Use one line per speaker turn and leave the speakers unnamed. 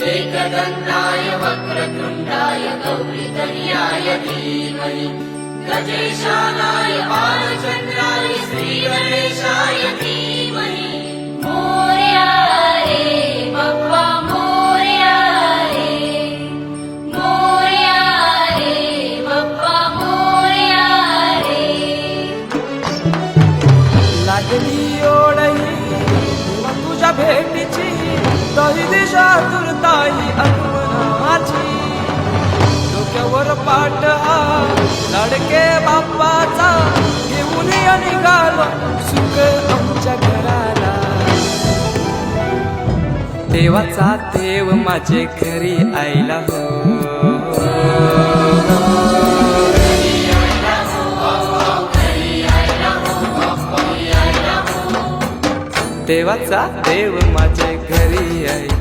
एकदन्ताय वक्रतुण्डाय गौरीतनयाय धीमहि गजेशानाय बालचन्द्राय श्रीगणेशाय धीमहि मोरया रे बप्पा मोरया रे बप्पा मोरया रे
लागली ओढही तुझ्या भेटीची तरी दिशा दुर्ताई आठवणाची डोक्यावर पाट हा लाडके बाप्पाचा घेऊन निघालो सुख आमच्या घराला देवाचा देव माझे घरी आयला हो देवाचा देव माझे घरी आयला